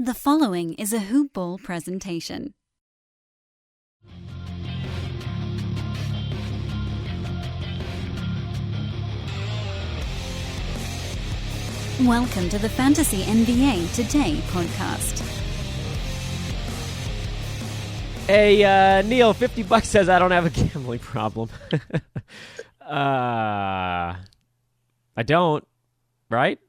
The following is a Hoop Ball presentation. Welcome to the Fantasy NBA Today podcast. Hey, Neil, $50 says I don't have a gambling problem. I don't, right?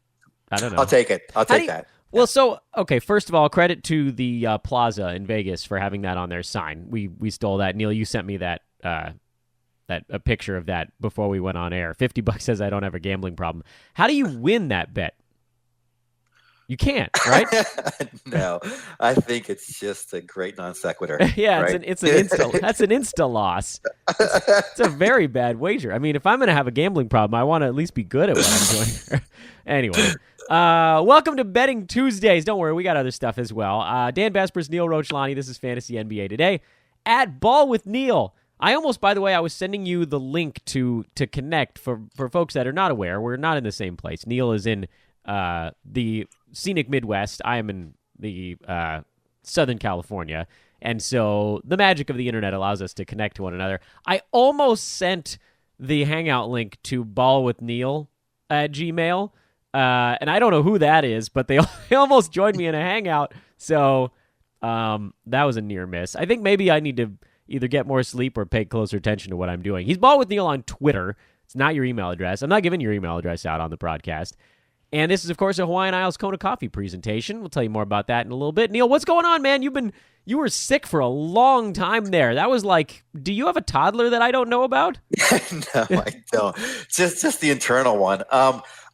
I don't know. I'll take it. I'll take that. Well, so, okay, first of all, credit to the Plaza in Vegas for having that on their sign. We stole that. Neil, you sent me that a picture of that before we went on air. $50 says I don't have a gambling problem. How do you win that bet? You can't, right? No, I think it's just a great non sequitur. Yeah, right? it's an insta. That's an insta loss. It's a very bad wager. I mean, if I'm going to have a gambling problem, I want to at least be good at what I'm doing. Anyway, welcome to Betting Tuesdays. Don't worry, we got other stuff as well. Dan Besbris, Neil Rochlani. This is Fantasy NBA Today at Ball with Neil. I was sending you the link to connect for folks that are not aware. We're not in the same place. Neil is in the scenic Midwest. I am in the Southern California. And so the magic of the internet allows us to connect to one another. I almost sent the Hangout link to Ball with Neil at Gmail. And I don't know who that is, but they almost joined me in a Hangout. So that was a near miss. I think maybe I need to either get more sleep or pay closer attention to what I'm doing. He's Ball with Neil on Twitter. It's not your email address. I'm not giving your email address out on the broadcast. And this is, of course, a Hawaiian Isles Kona Coffee presentation. We'll tell you more about that in a little bit. Neil, what's going on, man? You were sick for a long time there. That was like, do you have a toddler that I don't know about? No, I don't. Just the internal one.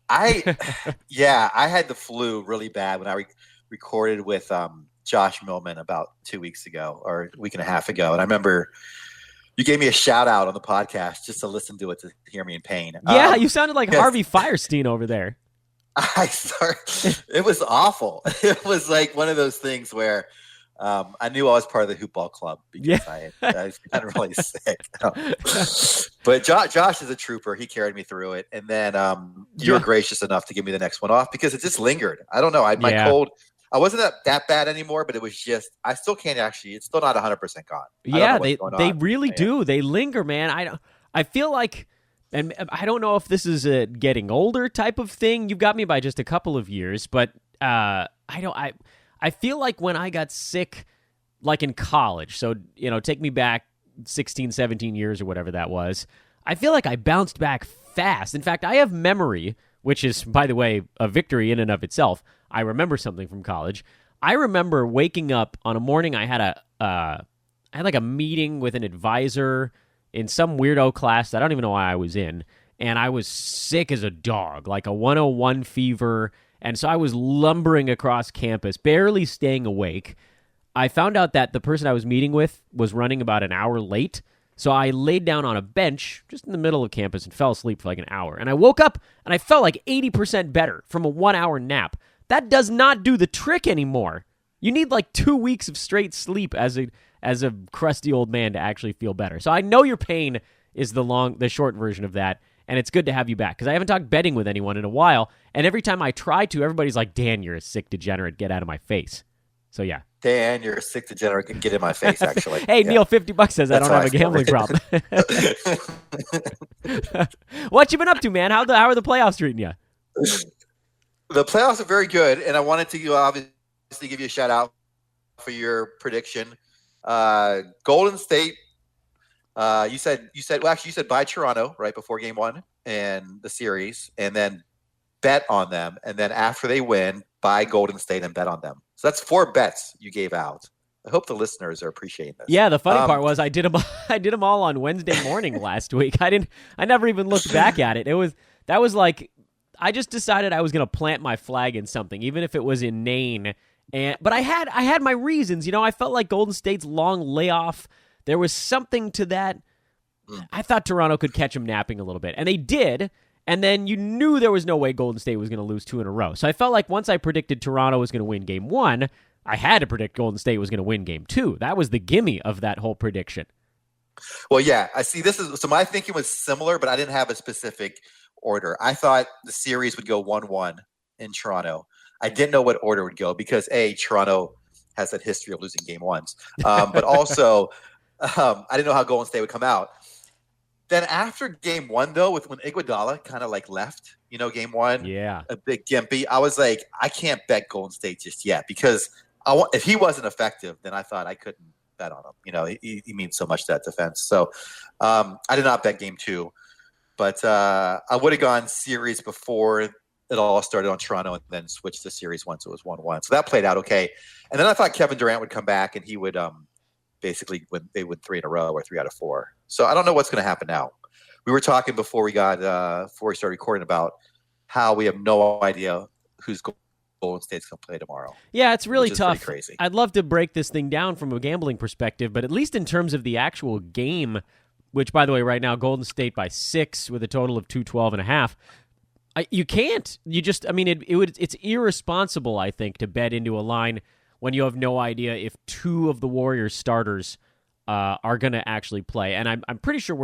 I had the flu really bad when I recorded with Josh Millman about 2 weeks ago or a week and a half ago. And I remember you gave me a shout out on the podcast just to listen to it, to hear me in pain. Yeah, you sounded like Harvey Firestein over there. It was awful. It was like one of those things where I knew I was part of the Hoop Ball Club because I was kind of really sick. But Josh is a trooper. He carried me through it. And then you were gracious enough to give me the next one off because it just lingered. I don't know. My cold, I wasn't that bad anymore, but it was just, I still can't actually, it's still not 100% gone. Yeah, they really do. They linger, man. I feel like, and I don't know if this is a getting older type of thing. You've got me by just a couple of years, but I feel like when I got sick, like in college, so, take me back 16, 17 years or whatever that was, I feel like I bounced back fast. In fact, I have memory, which is, by the way, a victory in and of itself. I remember something from college. I remember waking up on a morning. I had a meeting with an advisor in some weirdo class that I don't even know why I was in, and I was sick as a dog, like a 101 fever, and so I was lumbering across campus, barely staying awake. I found out that the person I was meeting with was running about an hour late, so I laid down on a bench just in the middle of campus and fell asleep for like an hour, and I woke up, and I felt like 80% better from a 1 hour nap. That does not do the trick anymore. You need like 2 weeks of straight sleep as a crusty old man to actually feel better. So I know your pain is the short version of that, and it's good to have you back because I haven't talked betting with anyone in a while, and every time I try to, everybody's like, Dan, you're a sick degenerate. Get out of my face. So yeah. Dan, you're a sick degenerate. Get in my face, actually. Hey, yeah. Neil, $50 says I don't have a gambling problem. What you been up to, man? How are the playoffs treating you? The playoffs are very good, and I wanted to obviously give you a shout out for your prediction. Golden State. You said buy Toronto right before game one and the series, and then bet on them, and then after they win, buy Golden State and bet on them. So that's 4 bets you gave out. I hope the listeners are appreciating this. Yeah, the funny part was I did them all on Wednesday morning last week. I never even looked back at it. That was like I just decided I was going to plant my flag in something, even if it was inane. But I had my reasons. I felt like Golden State's long layoff, there was something to that. I thought Toronto could catch them napping a little bit, and they did. And then you knew there was no way Golden State was going to lose 2 in a row. So I felt like once I predicted Toronto was going to win game 1, I had to predict Golden State was going to win game 2. That was the gimme of that whole prediction. Well, yeah, I see. So my thinking was similar, but I didn't have a specific order. I thought the series would go 1-1 in Toronto. I didn't know what order would go because Toronto has that history of losing game ones, but also I didn't know how Golden State would come out. Then after game one, though, when Iguodala kind of like left, game one, a big gimpy, I was like, I can't bet Golden State just yet because if he wasn't effective, then I thought I couldn't bet on him. He means so much to that defense. So I did not bet game two, but I would have gone series before it all started on Toronto and then switched to series once it was 1-1. So that played out okay. And then I thought Kevin Durant would come back and he would basically they would 3 in a row or 3 out of 4. So I don't know what's going to happen now. We were talking before we started recording about how we have no idea who's Golden State's going to play tomorrow. Yeah, it's really tough. Crazy. I'd love to break this thing down from a gambling perspective, but at least in terms of the actual game, which, by the way, right now, Golden State by 6 with a total of 212.5. You can't. You just, it's irresponsible, I think, to bet into a line when you have no idea if 2 of the Warriors starters are going to actually play. And I'm pretty sure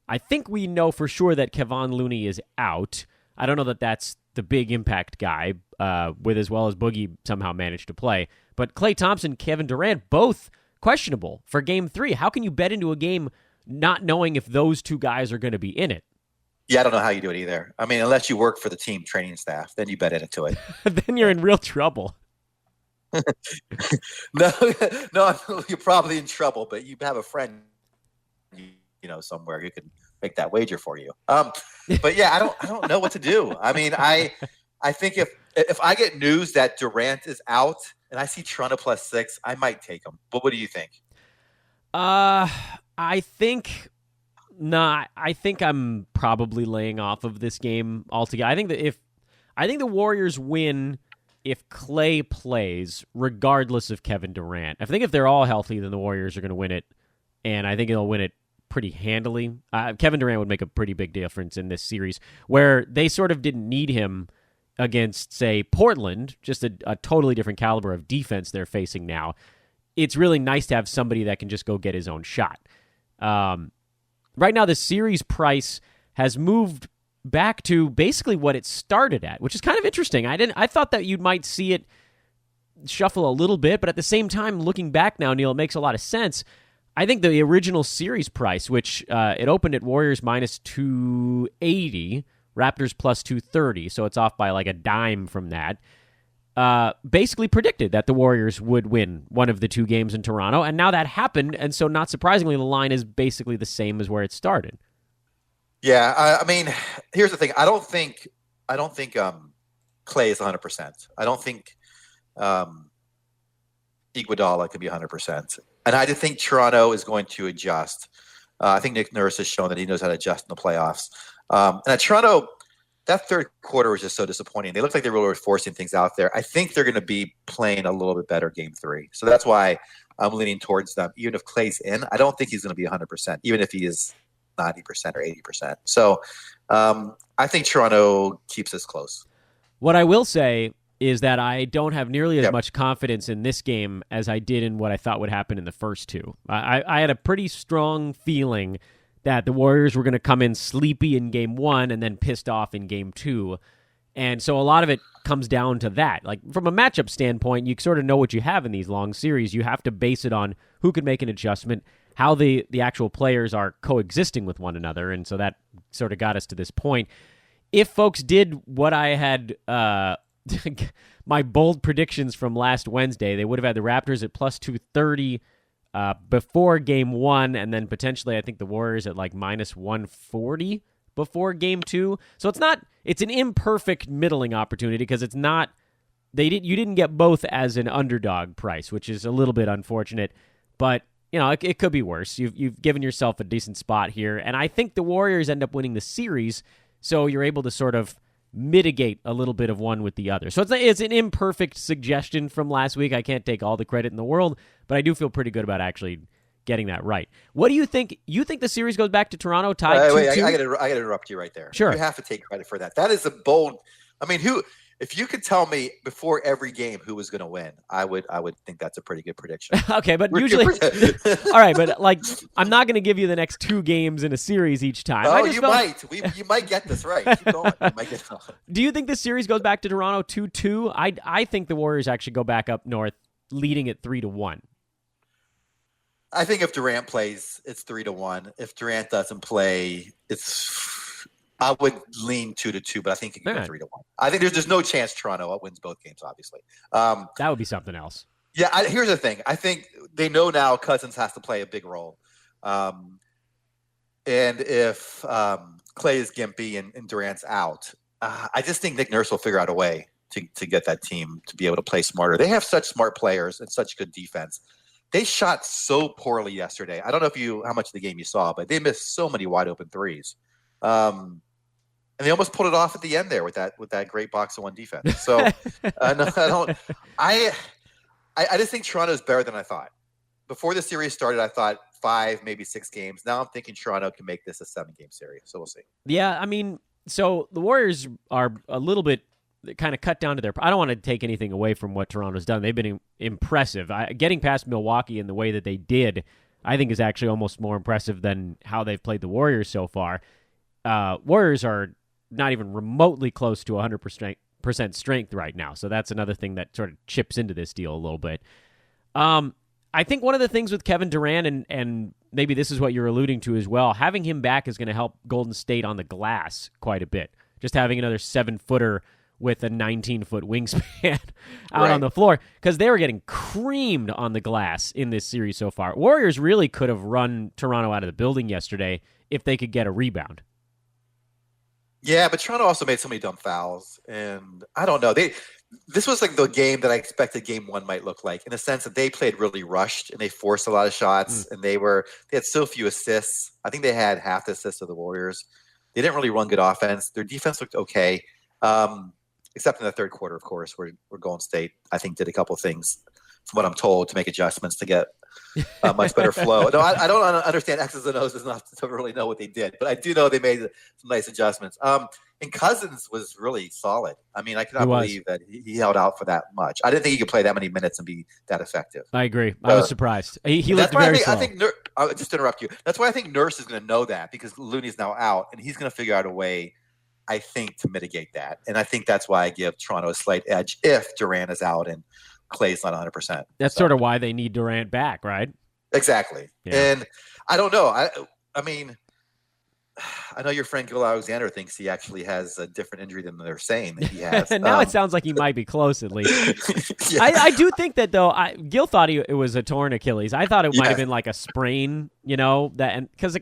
I think we know for sure that Kevon Looney is out. I don't know that that's the big impact guy, with as well as Boogie somehow managed to play. But Klay Thompson, Kevin Durant, both questionable for Game 3. How can you bet into a game not knowing if those 2 guys are going to be in it? Yeah, I don't know how you do it either. Unless you work for the team training staff, then you bet into it. Then you're in real trouble. No, you're probably in trouble, but you have a friend, somewhere who can make that wager for you. But yeah, I don't know what to do. I think if I get news that Durant is out and I see Toronto plus 6, I might take him. But what do you think? I think I'm probably laying off of this game altogether. I think the Warriors win if Klay plays, regardless of Kevin Durant. I think if they're all healthy, then the Warriors are going to win it, and I think they'll win it pretty handily. Kevin Durant would make a pretty big difference in this series, where they sort of didn't need him against, say, Portland, just a totally different caliber of defense they're facing now. It's really nice to have somebody that can just go get his own shot. Right now, the series price has moved back to basically what it started at, which is kind of interesting. I thought that you might see it shuffle a little bit, but at the same time, looking back now, Neil, it makes a lot of sense. I think the original series price, which it opened at Warriors minus 280, Raptors plus 230, so it's off by like a dime from that, basically predicted that the Warriors would win one of the 2 games in Toronto, and now that happened, and so not surprisingly, the line is basically the same as where it started. Yeah, here's the thing. I don't think Klay is 100%. I don't think Iguodala could be 100%. And I just think Toronto is going to adjust. I think Nick Nurse has shown that he knows how to adjust in the playoffs. And at Toronto, that third quarter was just so disappointing. They looked like they really were forcing things out there. I think they're going to be playing a little bit better Game 3. So that's why I'm leaning towards them. Even if Klay's in, I don't think he's going to be 100%, even if he is 90% or 80%. So I think Toronto keeps this close. What I will say is that I don't have nearly as much confidence in this game as I did in what I thought would happen in the first 2. I had a pretty strong feeling that the Warriors were going to come in sleepy in Game 1 and then pissed off in Game 2. And so a lot of it comes down to that. Like, from a matchup standpoint, you sort of know what you have in these long series. You have to base it on who can make an adjustment, how the actual players are coexisting with one another, and so that sort of got us to this point. If folks did what I had, my bold predictions from last Wednesday, they would have had the Raptors at plus 230 before Game 1, and then potentially I think the Warriors at like minus 140 before Game 2. So it's an imperfect middling opportunity because it's not, you didn't get both as an underdog price, which is a little bit unfortunate, but it could be worse. You've given yourself a decent spot here, and I think the Warriors end up winning the series, so you're able to sort of mitigate a little bit of one with the other. So it's an imperfect suggestion from last week. I can't take all the credit in the world, but I do feel pretty good about actually getting that right. What do you think? You think the series goes back to Toronto tied 2-2? I got to interrupt you right there. Sure. You have to take credit for that. That is a bold. If if you could tell me before every game who was going to win, I would think that's a pretty good prediction. Okay, but usually, all right, but like I'm not going to give you the next 2 games in a series each time. Oh, you might. You might get this right. Keep going. You might get it. Do you think this series goes back to Toronto 2-2? I think the Warriors actually go back up north, leading it 3-1. I think if Durant plays, it's 3-1. If Durant doesn't play, I would lean 2-2, but I think it can go 3-1. I think there's no chance Toronto wins both games, obviously. That would be something else. Yeah, here's the thing. I think they know now Cousins has to play a big role. And if Clay is gimpy and Durant's out, I just think Nick Nurse will figure out a way to get that team to be able to play smarter. They have such smart players and such good defense. They shot so poorly yesterday. I don't know how much of the game you saw, but they missed so many wide open threes. And they almost pulled it off at the end there with that great box of one defense. So no, I just think Toronto is better than I thought. Before the series started, I thought 5, maybe 6 games. Now I'm thinking Toronto can make this a 7-game series. So we'll see. Yeah, I mean, so the Warriors are a little bit kind of cut down to their. I don't want to take anything away from what Toronto's done. They've been impressive. Getting past Milwaukee in the way that they did, I think, is actually almost more impressive than how they've played the Warriors so far. Warriors are not even remotely close to 100% strength right now, so that's another thing that sort of chips into this deal a little bit. I think one of the things with Kevin Durant, and maybe this is what you're alluding to as well, having him back is going to help Golden State on the glass quite a bit. Just having another 7-footer with a 19-foot wingspan out on the floor, because they were getting creamed on the glass in this series so far. Warriors really could have run Toronto out of the building yesterday if they could get a rebound. Yeah, but Toronto also made so many dumb fouls, and I don't know. This was like the game that I expected Game 1 might look like, in the sense that they played really rushed and they forced a lot of shots, and they had so few assists. I think they had half the assists of the Warriors. They didn't really run good offense. Their defense looked okay. Except in the third quarter, of course, where Golden State, I think, did a couple of things, from what I'm told, to make adjustments to get a much better flow. No, I don't understand X's and O's enough to really know what they did, but I do know they made some nice adjustments. And Cousins was really solid. I mean, I cannot believe that he held out for that much. I didn't think he could play that many minutes and be that effective. I agree. I was surprised. He looked very slow. I'll just interrupt you. That's why I think Nurse is going to know that, because Looney's now out, and he's going to figure out a way, I think, to mitigate that. And I think that's why I give Toronto a slight edge if Durant is out and Clay's not 100%. That's sort of why they need Durant back, right? Exactly. Yeah. And I don't know. I mean, I know your friend Gil Alexander thinks he actually has a different injury than they're saying that he has. Now it sounds like he might be close, at least. Yeah. I do think that, though, Gil thought it was a torn Achilles. I thought it might have been like a sprain, because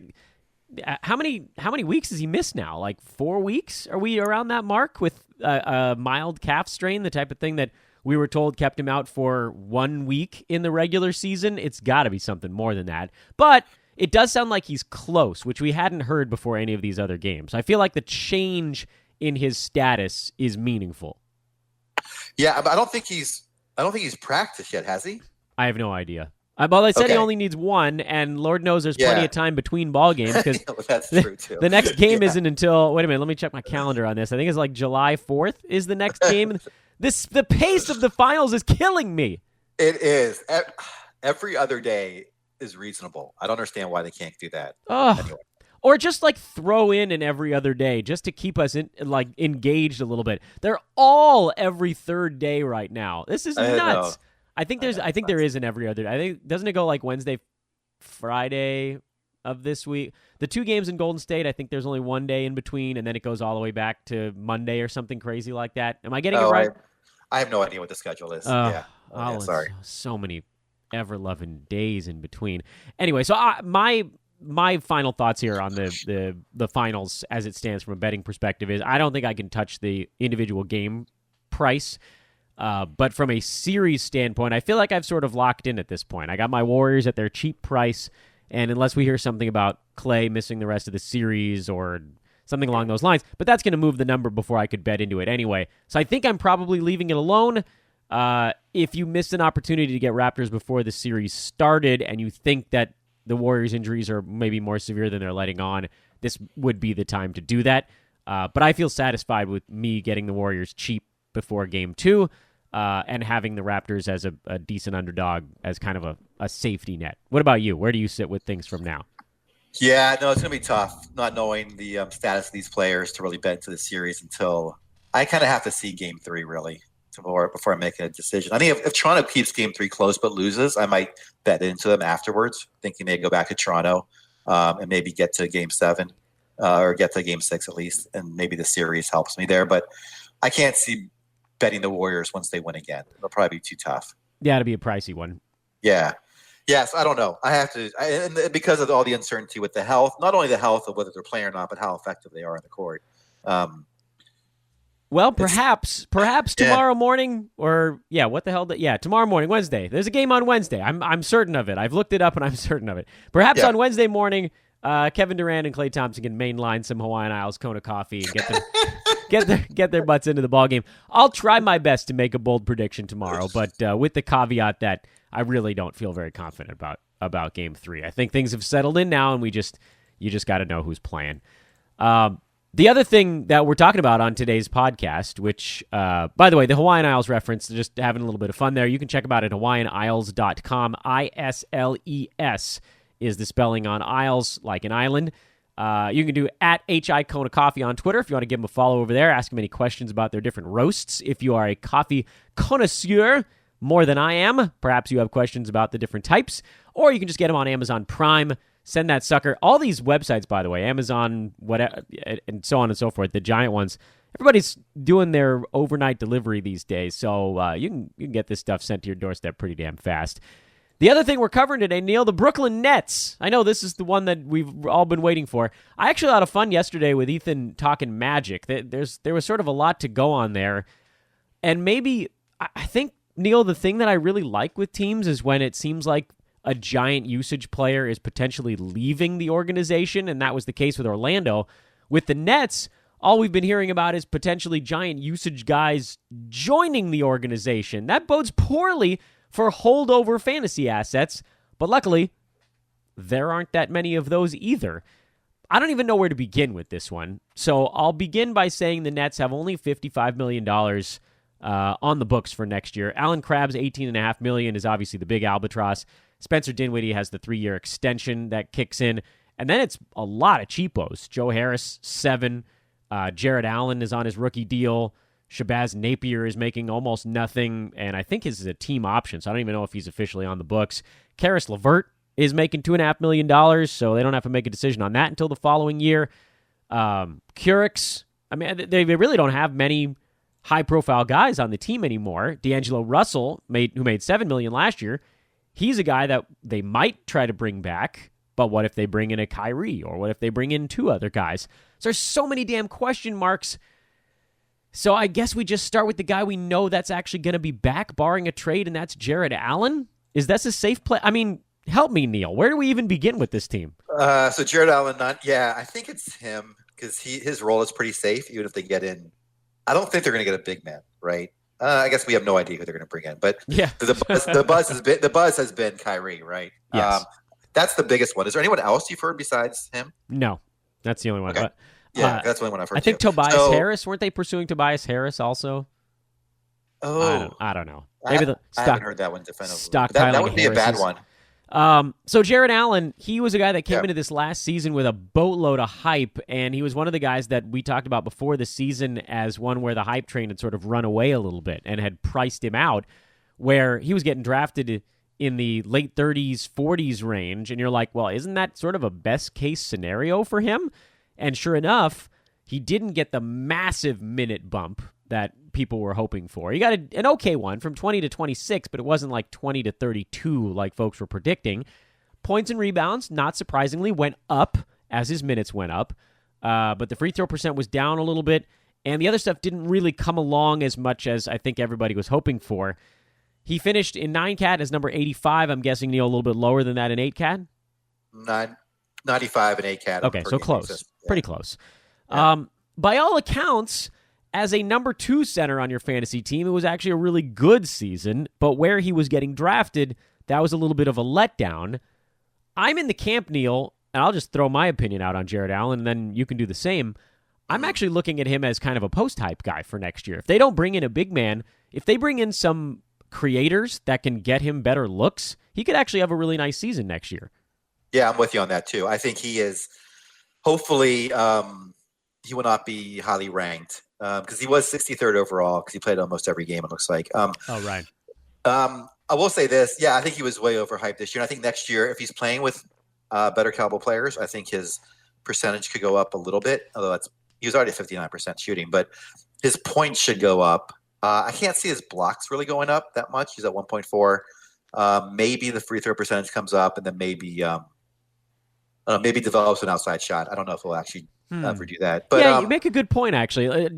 how many weeks has he missed now? Like 4 weeks? Are we around that mark with a mild calf strain, the type of thing that we were told kept him out for 1 week in the regular season? It's got to be something more than that. But it does sound like he's close, which we hadn't heard before any of these other games. I feel like the change in his status is meaningful. Yeah, but I don't think he's practiced yet, has he? I have no idea. Well, they said he only needs 1, and Lord knows there's plenty of time between ball games, because that's true too. The next game isn't until, wait a minute, let me check my calendar on this. I think it's like July 4th is the next game. The pace of the finals is killing me. It is. Every other day is reasonable. I don't understand why they can't do that. Anyway. Or just like throw in an every other day just to keep us engaged a little bit. They're all every third day right now. This is nuts. I think there is an every other day. I think, doesn't it go like Wednesday, Friday of this week? The 2 games in Golden State, I think there's only 1 day in between, and then it goes all the way back to Monday or something crazy like that. Am I getting it right? I have no idea what the schedule is. Sorry. So many ever-loving days in between. Anyway, so my final thoughts here on the finals as it stands from a betting perspective is I don't think I can touch the individual game price. But from a series standpoint, I feel like I've sort of locked in at this point. I got my Warriors at their cheap price, and unless we hear something about Clay missing the rest of the series or something along those lines, but that's going to move the number before I could bet into it anyway. So I think I'm probably leaving it alone. If you missed an opportunity to get Raptors before the series started and you think that the Warriors' injuries are maybe more severe than they're letting on, this would be the time to do that. But I feel satisfied with me getting the Warriors cheap before Game 2, and having the Raptors as a decent underdog as kind of a safety net. What about you? Where do you sit with things from now? Yeah, no, it's going to be tough not knowing the status of these players to really bet into the series until I kind of have to see Game 3 really before I make a decision. I think if Toronto keeps Game 3 close but loses, I might bet into them afterwards, thinking they go back to Toronto and maybe get to Game 7 or get to Game 6 at least, and maybe the series helps me there. But I can't see betting the Warriors once they win again. It'll probably be too tough. Yeah, it'll be a pricey one. Yeah. Yes, I don't know. I have to, and because of all the uncertainty with the health, not only the health of whether they're playing or not, but how effective they are on the court. Well, perhaps tomorrow morning, or what the hell? Tomorrow morning, Wednesday. There's a game on Wednesday. I'm certain of it. I've looked it up and I'm certain of it. Perhaps on Wednesday morning, Kevin Durant and Klay Thompson can mainline some Hawaiian Isles Kona coffee and get their butts into the ball game. I'll try my best to make a bold prediction tomorrow, but with the caveat that I really don't feel very confident about Game 3. I think things have settled in now, and you just got to know who's playing. The other thing that we're talking about on today's podcast, which, by the way, the Hawaiian Isles reference, just having a little bit of fun there. You can check them out at hawaiianisles.com. ISLES is the spelling on Isles, like an island. You can do at HI Kona Coffee on Twitter if you want to give them a follow over there. Ask them any questions about their different roasts. If you are a coffee connoisseur, more than I am, perhaps you have questions about the different types, or you can just get them on Amazon Prime. Send that sucker. All these websites, by the way, Amazon, whatever, and so on and so forth, the giant ones, everybody's doing their overnight delivery these days, so you can get this stuff sent to your doorstep pretty damn fast. The other thing we're covering today, Neil, the Brooklyn Nets. I know this is the one that we've all been waiting for. I actually had a lot of fun yesterday with Ethan talking Magic. There was sort of a lot to go on there, and maybe, I think, Neil, the thing that I really like with teams is when it seems like a giant usage player is potentially leaving the organization, and that was the case with Orlando. With the Nets, all we've been hearing about is potentially giant usage guys joining the organization. That bodes poorly for holdover fantasy assets, but luckily, there aren't that many of those either. I don't even know where to begin with this one, so I'll begin by saying the Nets have only $55 million on the books for next year. Alan Crabb's $18.5 million is obviously the big albatross. Spencer Dinwiddie has the 3-year extension that kicks in. And then it's a lot of cheapos. Joe Harris, 7. Jared Allen is on his rookie deal. Shabazz Napier is making almost nothing. And I think his is a team option, so I don't even know if he's officially on the books. Karis LeVert is making $2.5 million, so they don't have to make a decision on that until the following year. Curix, I mean, they really don't have many high-profile guys on the team anymore. D'Angelo Russell, who made $7 million last year, he's a guy that they might try to bring back, but what if they bring in a Kyrie, or what if they bring in 2 other guys? So there's so many damn question marks. So I guess we just start with the guy we know that's actually going to be back, barring a trade, and that's Jared Allen? Is that a safe play? I mean, help me, Neil. Where do we even begin with this team? So Jared Allen, I think it's him, because his role is pretty safe, even if they get in. I don't think they're going to get a big man, right? I guess we have no idea who they're going to bring in, but the buzz has been Kyrie, right? Yes. That's the biggest one. Is there anyone else you've heard besides him? No, that's the only one. Okay. But, that's the only one I've heard. I think Tobias Harris. Weren't they pursuing Tobias Harris also? Oh, I don't know. Maybe I haven't heard that one definitively. That would be Harris's. A bad one. So Jared Allen, he was a guy that came into this last season with a boatload of hype, and he was one of the guys that we talked about before the season as one where the hype train had sort of run away a little bit and had priced him out, where he was getting drafted in the late 30s, 40s range, and you're like, well, isn't that sort of a best-case scenario for him? And sure enough, he didn't get the massive minute bump that people were hoping for. He got an okay one from 20 to 26, but it wasn't like 20 to 32 like folks were predicting. Points and rebounds, not surprisingly, went up as his minutes went up, but the free throw percent was down a little bit, and the other stuff didn't really come along as much as I think everybody was hoping for. He finished in 9-cat as number 85. I'm guessing, Neil, a little bit lower than that in 8-cat? 95 and 8-cat. Okay, so close. Yeah. Pretty close. Yeah. By all accounts, as a number 2 center on your fantasy team, it was actually a really good season, but where he was getting drafted, that was a little bit of a letdown. I'm in the camp, Neil, and I'll just throw my opinion out on Jared Allen, and then you can do the same. I'm actually looking at him as kind of a post-hype guy for next year. If they don't bring in a big man, if they bring in some creators that can get him better looks, he could actually have a really nice season next year. Yeah, I'm with you on that too. I think he is. Hopefully, he will not be highly ranked because he was 63rd overall because he played almost every game. It looks like. Right. I will say this. Yeah, I think he was way overhyped this year. And I think next year, if he's playing with better caliber players, I think his percentage could go up a little bit. Although he was already 59% shooting, but his points should go up. I can't see his blocks really going up that much. He's at 1.4. Maybe the free throw percentage comes up, and then maybe develops an outside shot. I don't know if he'll actually ever do that. But yeah, you make a good point actually,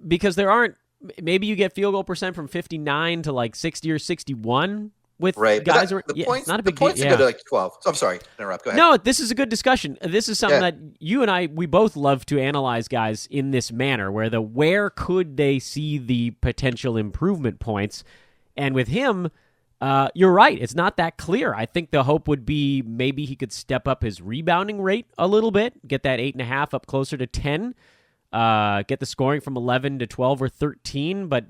because there aren't. Maybe you get field goal percent from 59 to like 60 or 61 with guys. The points, not a big the points deal. go to like 12. So I'm sorry to interrupt. Go ahead. No, this is a good discussion. This is something that you and we both love to analyze guys in this manner, where could they see the potential improvement points? And with him, you're right. It's not that clear. I think the hope would be maybe he could step up his rebounding rate a little bit, get that 8.5 up closer to 10, get the scoring from 11 to 12 or 13. But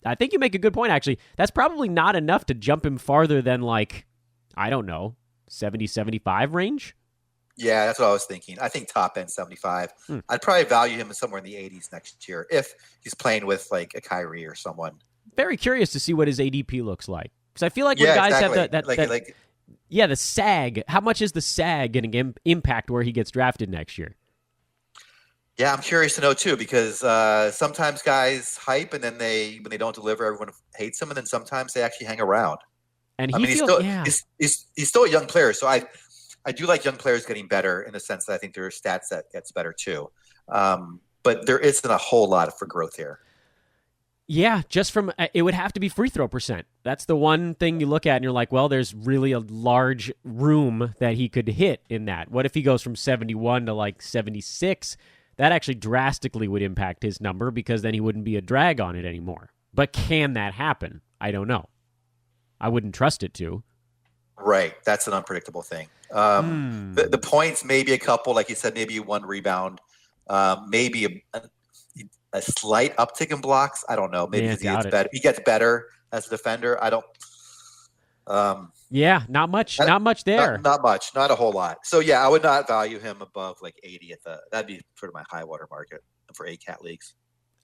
I think you make a good point, actually. That's probably not enough to jump him farther than, like, I don't know, 70, 75 range? Yeah, that's what I was thinking. I think top end 75. I'd probably value him somewhere in the 80s next year if he's playing with, like, a Kyrie or someone. Very curious to see what his ADP looks like. Because I feel like when guys have the sag, how much is the sag going to impact where he gets drafted next year? Yeah, I'm curious to know too, because sometimes guys hype and then when they don't deliver, everyone hates them, and then sometimes they actually hang around. And he's still a young player, so I do like young players getting better in the sense that I think there are stats that gets better too. But there isn't a whole lot for growth here. Yeah, just from it would have to be free throw percent. That's the one thing you look at and you're like, well, there's really a large room that he could hit in that. What if he goes from 71 to like 76? That actually drastically would impact his number because then he wouldn't be a drag on it anymore. But can that happen? I don't know. I wouldn't trust it to. Right. That's an unpredictable thing. The points, maybe a couple, like you said, maybe one rebound, maybe a slight uptick in blocks. I don't know. Maybe he gets better as a defender. I don't. Not much. Not much there. Not much. Not a whole lot. So yeah, I would not value him above like 80 that'd be sort of my high water market for ACAT leagues.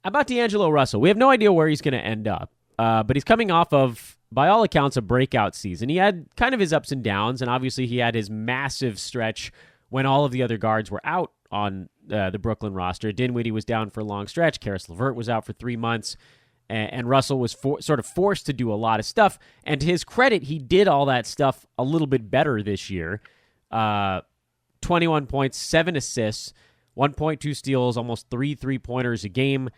How about D'Angelo Russell? We have no idea where he's going to end up, but he's coming off of, by all accounts, a breakout season. He had kind of his ups and downs, and obviously he had his massive stretch when all of the other guards were out on the Brooklyn roster. Dinwiddie was down for a long stretch. Karis LeVert was out for 3 months. And Russell was sort of forced to do a lot of stuff. And to his credit, he did all that stuff a little bit better this year. 21 points, 7 assists, 1.2 steals, almost 3 3-pointers a game.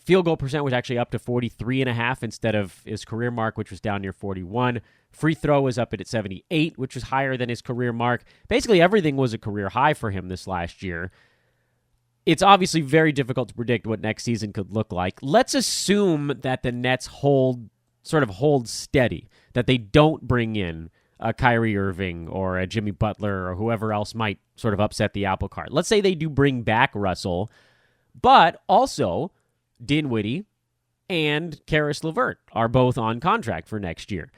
Field goal percent was actually up to 43.5 instead of his career mark, which was down near 41. Free throw was up at 78, which was higher than his career mark. Basically, everything was a career high for him this last year. It's obviously very difficult to predict what next season could look like. Let's assume that the Nets hold steady, that they don't bring in a Kyrie Irving or a Jimmy Butler or whoever else might sort of upset the apple cart. Let's say they do bring back Russell, but also Dinwiddie and Karis LeVert are both on contract for next year.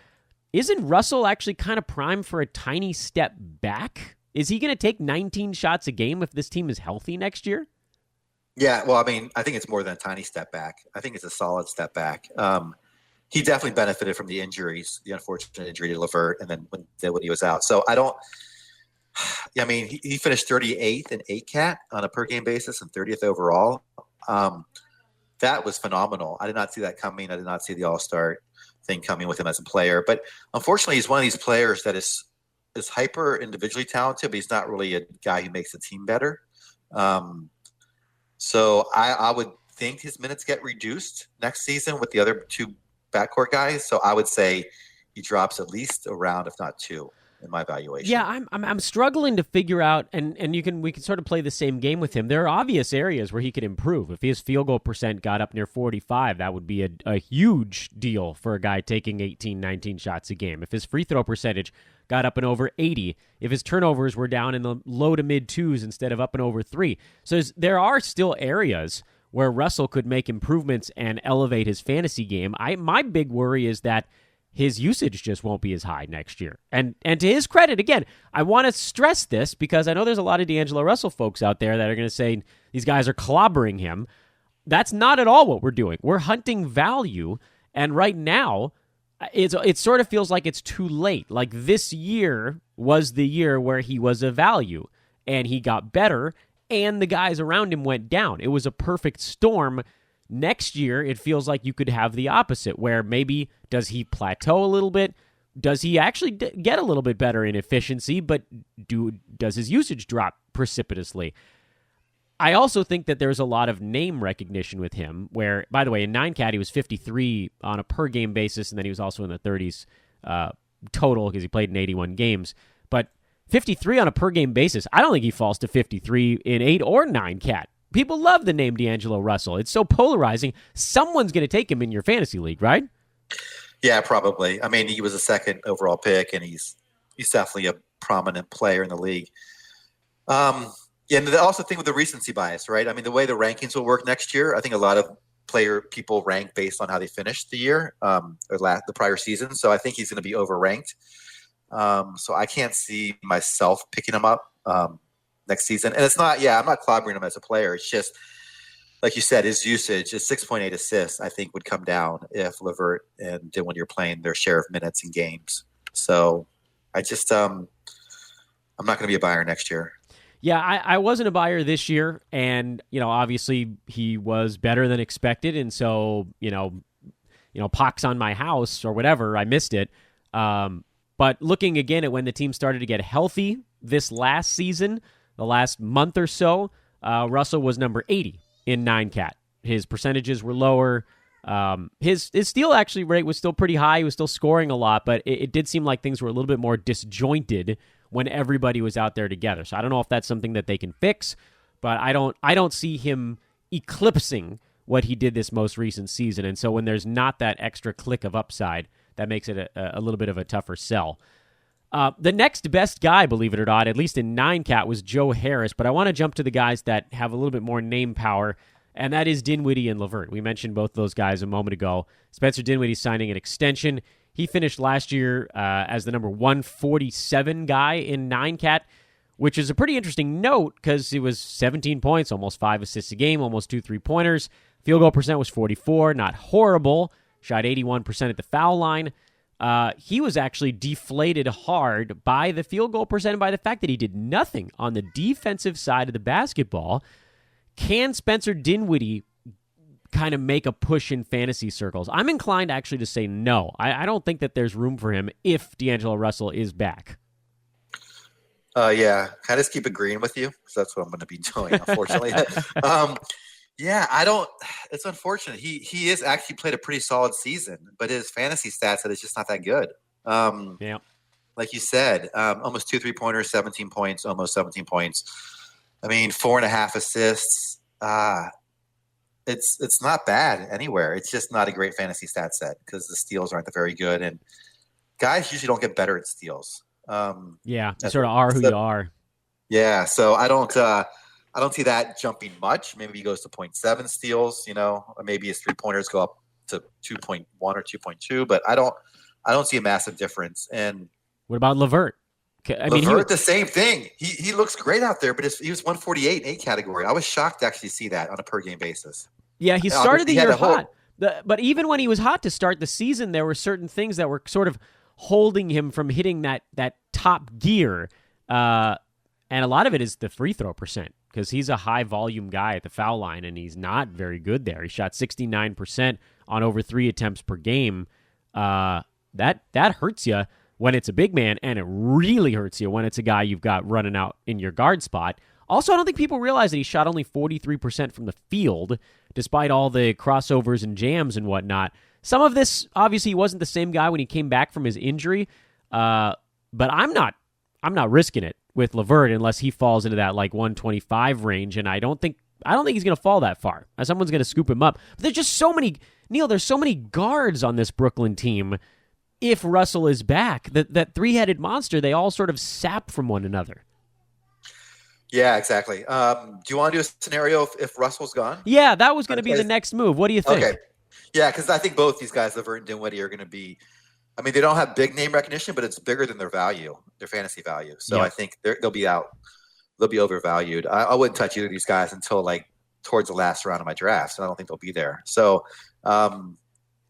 Isn't Russell actually kind of primed for a tiny step back? Is he going to take 19 shots a game if this team is healthy next year? Yeah, well, I mean, I think it's more than a tiny step back. I think it's a solid step back. He definitely benefited from the injuries, the unfortunate injury to LeVert, and then when he was out. So he finished 38th in ACAT on a per-game basis and 30th overall. That was phenomenal. I did not see that coming. I did not see the All-Star thing coming with him as a player. But unfortunately, he's one of these players that is hyper individually talented, but he's not really a guy who makes the team better. So I would think his minutes get reduced next season with the other two backcourt guys. So I would say he drops at least a round, if not two, in my evaluation. Yeah, I'm struggling to figure out, and we can sort of play the same game with him. There are obvious areas where he could improve. If his field goal percent got up near 45, that would be a huge deal for a guy taking 18, 19 shots a game. If his free throw percentage got up and over 80, if his turnovers were down in the low to mid twos instead of up and over 3. So there are still areas where Russell could make improvements and elevate his fantasy game. My big worry is that his usage just won't be as high next year. And to his credit, again, I want to stress this because I know there's a lot of D'Angelo Russell folks out there that are going to say these guys are clobbering him. That's not at all what we're doing. We're hunting value, and right now, it sort of feels like it's too late. Like this year was the year where he was a value, and he got better, and the guys around him went down. It was a perfect storm. Next year, it feels like you could have the opposite, where maybe does he plateau a little bit? Does he actually get a little bit better in efficiency, but does his usage drop precipitously? I also think that there's a lot of name recognition with him, where, by the way, in 9-cat, he was 53 on a per-game basis, and then he was also in the 30s total because he played in 81 games. But 53 on a per-game basis, I don't think he falls to 53 in 8 or 9-cat. People love the name D'Angelo Russell. It's so polarizing. Someone's going to take him in your fantasy league, right? Yeah, probably. I mean, he was a second overall pick, and he's definitely a prominent player in the league. Yeah, and the also thing with the recency bias, right? I mean, the way the rankings will work next year, I think a lot of people rank based on how they finished the year or the prior season. So I think he's going to be overranked. So I can't see myself picking him up next season. And it's not, I'm not clobbering him as a player. It's just, like you said, his usage, his 6.8 assists, I think would come down if LeVert and Dinwiddie are playing their share of minutes in games. So I just, I'm not going to be a buyer next year. Yeah, I wasn't a buyer this year, and obviously he was better than expected, and so pox on my house or whatever, I missed it. But looking again at when the team started to get healthy this last season, the last month or so, Russell was number 80 in 9-cat. His percentages were lower. His steal actually rate was still pretty high. He was still scoring a lot, but it did seem like things were a little bit more disjointed when everybody was out there together. So I don't know if that's something that they can fix, but I don't see him eclipsing what he did this most recent season. And so when there's not that extra click of upside, that makes it a little bit of a tougher sell. The next best guy, believe it or not, at least in 9-cat, was Joe Harris, but I want to jump to the guys that have a little bit more name power, and that is Dinwiddie and LeVert. We mentioned both those guys a moment ago. Spencer Dinwiddie signing an extension. He finished last year as the number 147 guy in 9-cat, which is a pretty interesting note because it was 17 points, almost 5 assists a game, almost 2 3-pointers. Field goal percent was 44, not horrible. Shot 81% at the foul line. He was actually deflated hard by the field goal percent and by the fact that he did nothing on the defensive side of the basketball. Can Spencer Dinwiddie kind of make a push in fantasy circles? I'm inclined actually to say no. I don't think that there's room for him if D'Angelo Russell is back. Yeah, I just keep agreeing with you because that's what I'm going to be doing, unfortunately. I don't. It's unfortunate. He is actually played a pretty solid season, but his fantasy stats is just not that good. Like you said, almost 2 3-pointers, 17 points, almost 17 points. I mean, 4.5 assists. It's not bad anywhere. It's just not a great fantasy stat set because the steals aren't very good, and guys usually don't get better at steals. You sort of are who you are. Yeah, so I don't see that jumping much. Maybe he goes to 0.7 steals, or maybe his 3-pointers go up to 2.1 or 2.2, but I don't see a massive difference. And what about LeVert? LeVert, the same thing. He looks great out there, but he was 148 in 8 category. I was shocked to actually see that on a per game basis. Yeah, he started the year hot. But even when he was hot to start the season, there were certain things that were sort of holding him from hitting that top gear. And a lot of it is the free throw percent because he's a high volume guy at the foul line, and he's not very good there. He shot 69% on over 3 attempts per game. That hurts you when it's a big man, and it really hurts you when it's a guy you've got running out in your guard spot. Also, I don't think people realize that he shot only 43% from the field, despite all the crossovers and jams and whatnot. Some of this, obviously, he wasn't the same guy when he came back from his injury, but I'm not risking it with LeVert unless he falls into that like 125 range, and I don't think he's going to fall that far. Someone's going to scoop him up. But there's just so many, Neil, there's so many guards on this Brooklyn team. If Russell is back, that three-headed monster, they all sort of sap from one another. Yeah, exactly. Do you want to do a scenario if Russell's gone? Yeah, that was going to be the next move. What do you think? Okay. Yeah, because I think both these guys, LeVert and Dinwiddie, are going to be – I mean, they don't have big name recognition, but it's bigger than their value, their fantasy value. So I think they'll be out. They'll be overvalued. I wouldn't touch either of these guys until like towards the last round of my draft. So I don't think they'll be there. So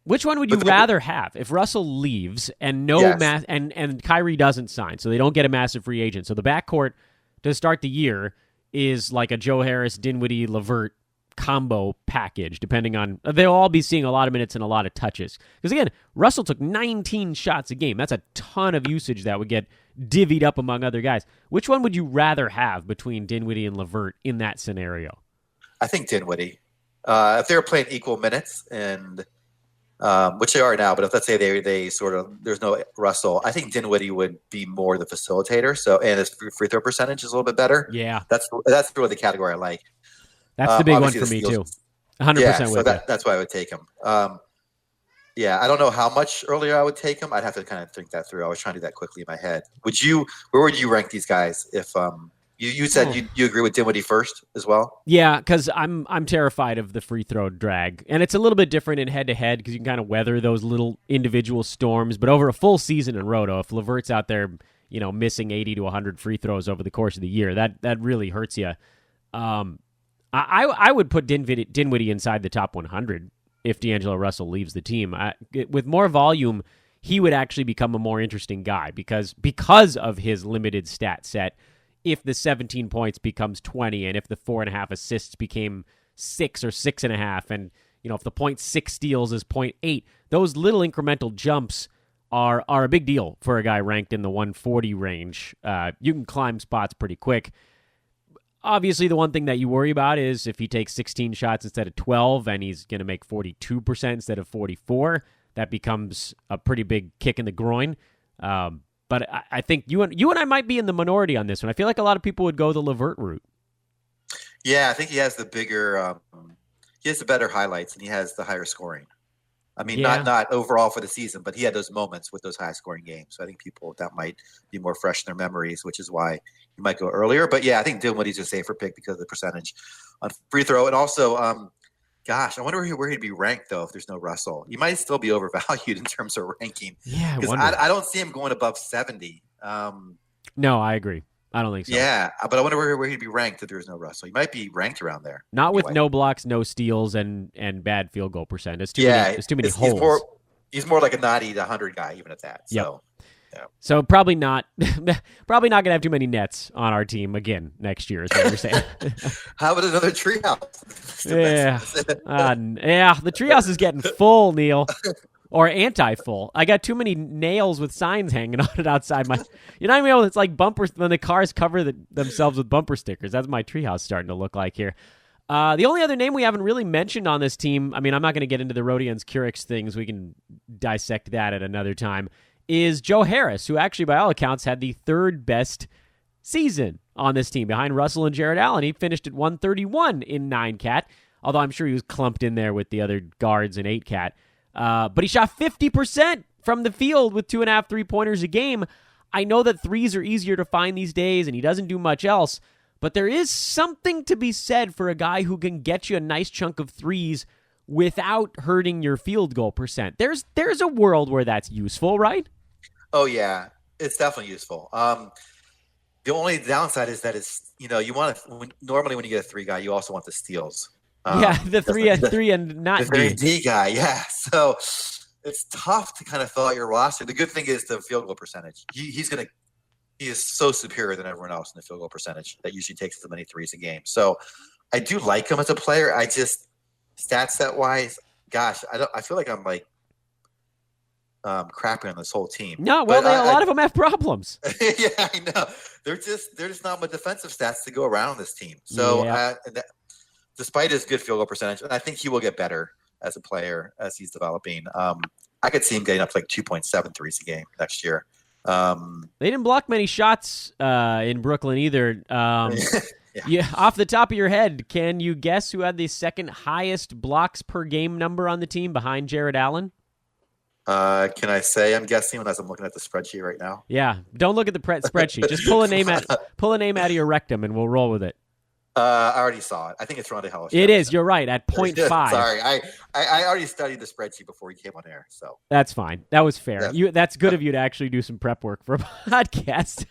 which one would you rather have if Russell leaves and and Kyrie doesn't sign, so they don't get a massive free agent? So the backcourt to start the year is like a Joe Harris, Dinwiddie, LeVert combo package, depending on they'll all be seeing a lot of minutes and a lot of touches. Because again, Russell took 19 shots a game. That's a ton of usage that would get divvied up among other guys. Which one would you rather have between Dinwiddie and LeVert in that scenario? I think Dinwiddie. If they were playing equal minutes and which they are now, but if let's say they sort of there's no Russell, I think Dinwiddie would be more the facilitator. So and his free throw percentage is a little bit better. Yeah, that's really the category I like. That's the big one for me too. 100% so that's why I would take him. Yeah, I don't know how much earlier I would take him. I'd have to kind of think that through. I was trying to do that quickly in my head. Where would you rank these guys if you said you agree with Dinwiddie first as well? Yeah, because I'm terrified of the free throw drag, and it's a little bit different in head to head because you can kind of weather those little individual storms. But over a full season in Roto, if LeVert's out there, missing 80 to 100 free throws over the course of the year, that really hurts you. I would put Dinwiddie inside the top 100 if D'Angelo Russell leaves the team. With more volume, he would actually become a more interesting guy because of his limited stat set. If the 17 points becomes 20, and if the 4.5 assists became 6 or 6.5, and if the 0.6 steals is 0.8, those little incremental jumps are a big deal for a guy ranked in the 140 range. You can climb spots pretty quick. Obviously, the one thing that you worry about is if he takes 16 shots instead of 12 and he's going to make 42% instead of 44, that becomes a pretty big kick in the groin. But I think you and I might be in the minority on this one. I feel like a lot of people would go the LeVert route. Yeah, I think he has the bigger he has the better highlights and he has the higher scoring. I mean, not overall for the season, but he had those moments with those high-scoring games. So I think that might be more fresh in their memories, which is why you might go earlier. But, yeah, I think Dinwiddie's a safer pick because of the percentage on free throw. And also, I wonder where he'd be ranked, though, if there's no Russell. He might still be overvalued in terms of ranking. Yeah, because I don't see him going above 70. No, I agree. I don't think so. Yeah, but I wonder where he'd be ranked if there's no Russell. He might be ranked around there. Not with no blocks, no steals, and bad field goal percent. It's too many holes. He's more like a 90 to 100 guy, even at that. So, yeah. So probably not going to have too many nets on our team again next year, is what you're saying. How about another treehouse? Yeah, the treehouse is getting full, Neil. Or anti-full. I got too many nails with signs hanging on it outside my. You know what I mean? It's like bumpers when the cars cover themselves with bumper stickers. That's my treehouse starting to look like here. The only other name we haven't really mentioned on this team, I mean, I'm not going to get into the Rodions Curix things. We can dissect that at another time. Is Joe Harris, who actually, by all accounts, had the third best season on this team behind Russell and Jared Allen. He finished at 131 in 9-cat, although I'm sure he was clumped in there with the other guards in 8-cat. But he shot 50% from the field with 2.5 3-pointers a game. I know that threes are easier to find these days, and he doesn't do much else, but there is something to be said for a guy who can get you a nice chunk of threes without hurting your field goal percent. There's a world where that's useful, right? Oh, yeah. It's definitely useful. The only downside is that you want to normally when you get a three guy, you also want the steals. The three and not the D guy. Yeah. So it's tough to kind of fill out your roster. The good thing is the field goal percentage. He is so superior than everyone else in the field goal percentage that usually takes as many threes a game. So I do like him as a player. I just stat set wise, gosh, I feel like I'm like crapping on this whole team. No, well, a lot of them have problems. Yeah, I know. They're just not much defensive stats to go around on this team. So despite his good field goal percentage, and I think he will get better as a player as he's developing. I could see him getting up to like 2.7 threes a game next year. They didn't block many shots in Brooklyn either. Yeah, off the top of your head, can you guess who had the second highest blocks per game number on the team behind Jared Allen? Can I say I'm guessing as I'm looking at the spreadsheet right now? Yeah, don't look at the spreadsheet. Just pull a name out of your rectum, and we'll roll with it. I already saw it. I think it's Rondae Hollis. It is. You're right at 0.5. Sorry, I already studied the spreadsheet before you came on air, so that's fine. That was fair. Yeah. That's good of you to actually do some prep work for a podcast.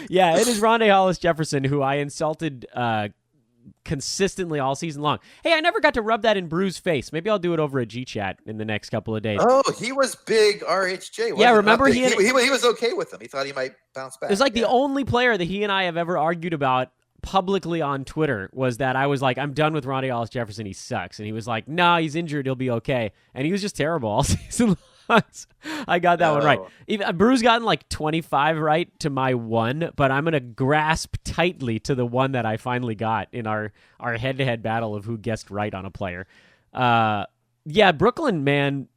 Yeah, it is Rondae Hollis Jefferson, who I insulted consistently all season long. Hey, I never got to rub that in Brew's face. Maybe I'll do it over a G-chat in the next couple of days. Oh, he was big RHJ. Yeah, remember he was okay with him. He thought he might bounce back. It's like the only player that he and I have ever argued about publicly on Twitter was that I was like, I'm done with Rondae Hollis Jefferson. He sucks. And he was like, no, he's injured. He'll be okay. And he was just terrible all season long. I got that one right. Even Brew's gotten like 25 right to my 1, but I'm going to grasp tightly to the one that I finally got in our head-to-head battle of who guessed right on a player. Yeah, Brooklyn, man,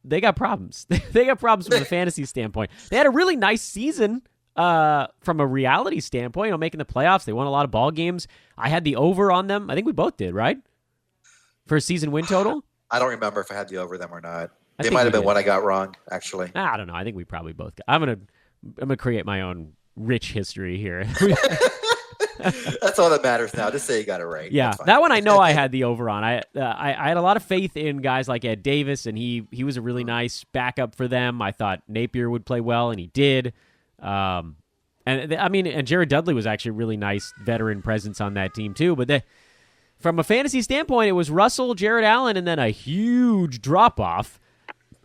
they got problems. They got problems from a fantasy standpoint. They had a really nice season from a reality standpoint, making the playoffs. They won a lot of ball games. I had the over on them. I think we both did, right? For a season win total? I don't remember if I had the over them or not. They might have been one I got wrong, actually. I don't know. I think we probably both got. I'm gonna create my own rich history here. That's all that matters now. Just say you got it right. Yeah, that one I know I had the over on. I had a lot of faith in guys like Ed Davis, and he was a really nice backup for them. I thought Napier would play well, and he did. And Jared Dudley was actually a really nice veteran presence on that team too. But from a fantasy standpoint, it was Russell, Jared Allen, and then a huge drop off.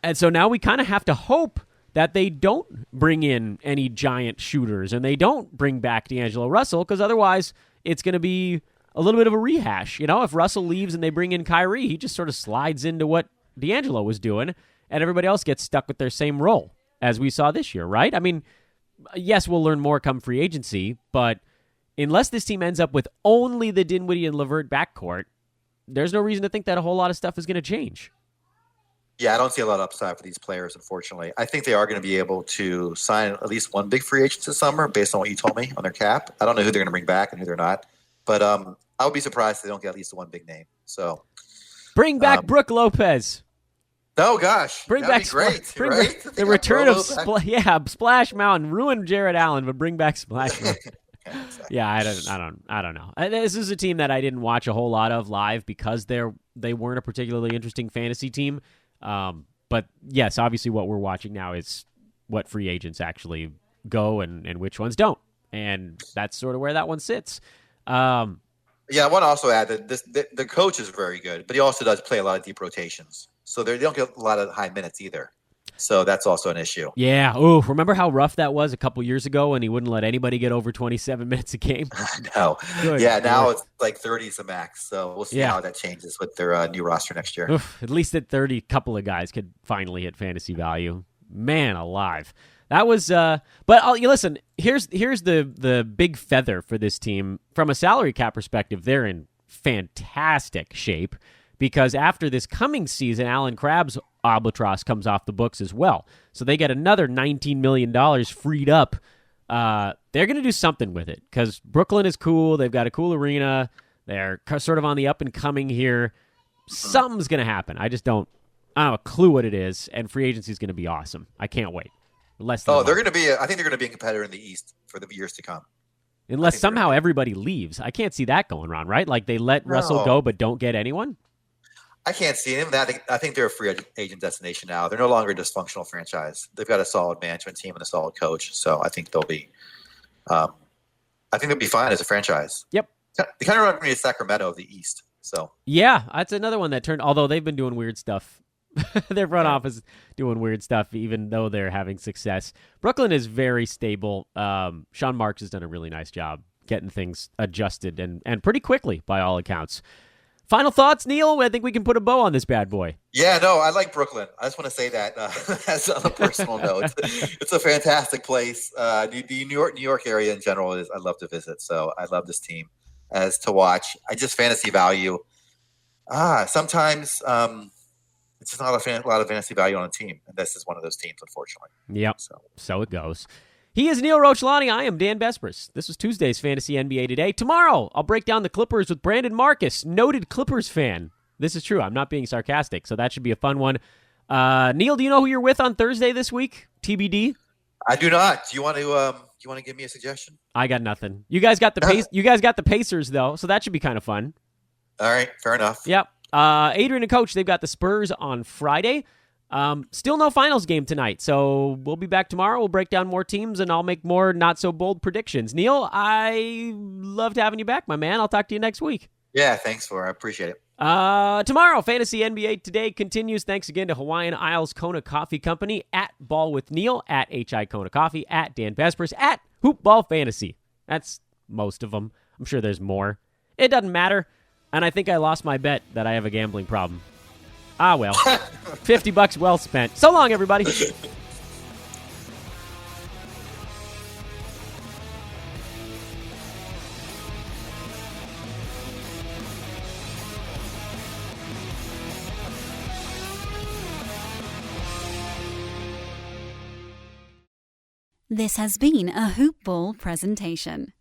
And so now we kind of have to hope that they don't bring in any giant shooters and they don't bring back D'Angelo Russell, because otherwise it's going to be a little bit of a rehash. If Russell leaves and they bring in Kyrie, he just sort of slides into what D'Angelo was doing, and everybody else gets stuck with their same role, as we saw this year, right? I mean, yes, we'll learn more come free agency, but unless this team ends up with only the Dinwiddie and LeVert backcourt, there's no reason to think that a whole lot of stuff is going to change. Yeah, I don't see a lot of upside for these players, unfortunately. I think they are going to be able to sign at least one big free agent this summer based on what you told me on their cap. I don't know who they're going to bring back and who they're not. But I would be surprised if they don't get at least one big name. So bring back Brooke Lopez. Oh, gosh. Bring back great. Right? The return of Splash Mountain. Ruin Jared Allen, but bring back Splash Mountain. Exactly. Yeah, I don't know. This is a team that I didn't watch a whole lot of live because they weren't a particularly interesting fantasy team. But yes, obviously what we're watching now is what free agents actually go and which ones don't. And that's sort of where that one sits. Yeah, I want to also add that the coach is very good, but he also does play a lot of deep rotations. So they don't get a lot of high minutes either. So that's also an issue. Yeah. Oh, remember how rough that was a couple years ago when he wouldn't let anybody get over 27 minutes a game? No. Yeah, now it's like 30 is the max. So we'll see how that changes with their new roster next year. Oof, at least at 30, a couple of guys could finally hit fantasy value. Man alive. That was but listen, here's the big feather for this team. From a salary cap perspective, they're in fantastic shape. Because after this coming season, Alan Crabb's albatross comes off the books as well. So they get another $19 million freed up. They're going to do something with it because Brooklyn is cool. They've got a cool arena. They're sort of on the up and coming here. Something's going to happen. I don't have a clue what it is, and free agency is going to be awesome. I can't wait. I think they're going to be a competitor in the East for the years to come. Unless somehow everybody leaves. I can't see that going on, right? Like they let Russell go but don't get anyone? I can't see him. I think they're a free agent destination now. They're no longer a dysfunctional franchise. They've got a solid management team and a solid coach. So I think they'll be fine as a franchise. Yep. They kind of remind me of Sacramento of the East. So yeah, that's another one that turned. Although they've been doing weird stuff, their front office doing weird stuff, even though they're having success. Brooklyn is very stable. Sean Marks has done a really nice job getting things adjusted and pretty quickly by all accounts. Final thoughts, Neil? I think we can put a bow on this bad boy. Yeah, no, I like Brooklyn. I just want to say that as on a personal note. It's a fantastic place. The New York area in general I love to visit. So I love this team as to watch. I just fantasy value. Sometimes it's just not a lot of fantasy value on a team, and this is one of those teams, unfortunately. Yep. So it goes. He is Neil Rochlani. I am Dan Besbris. This was Tuesday's Fantasy NBA Today. Tomorrow, I'll break down the Clippers with Brandon Marcus, noted Clippers fan. This is true. I'm not being sarcastic, so that should be a fun one. Neil, do you know who you're with on Thursday this week? TBD. I do not. Do you want to give me a suggestion? I got nothing. You guys got the Pacers though, so that should be kind of fun. All right, fair enough. Yep. Adrian and Coach, they've got the Spurs on Friday. Still no finals game tonight, so we'll be back tomorrow. We'll break down more teams, and I'll make more not-so-bold predictions. Neil, I loved having you back, my man. I'll talk to you next week. Yeah, thanks, I appreciate it. Tomorrow, Fantasy NBA Today continues. Thanks again to Hawaiian Isles Kona Coffee Company, at Ball with Neil, at HI Kona Coffee, at Dan Besbris, at Hoopball Fantasy. That's most of them. I'm sure there's more. It doesn't matter. And I think I lost my bet that I have a gambling problem. Ah, well. $50 well spent. So long, everybody. This has been a Hoop Ball presentation.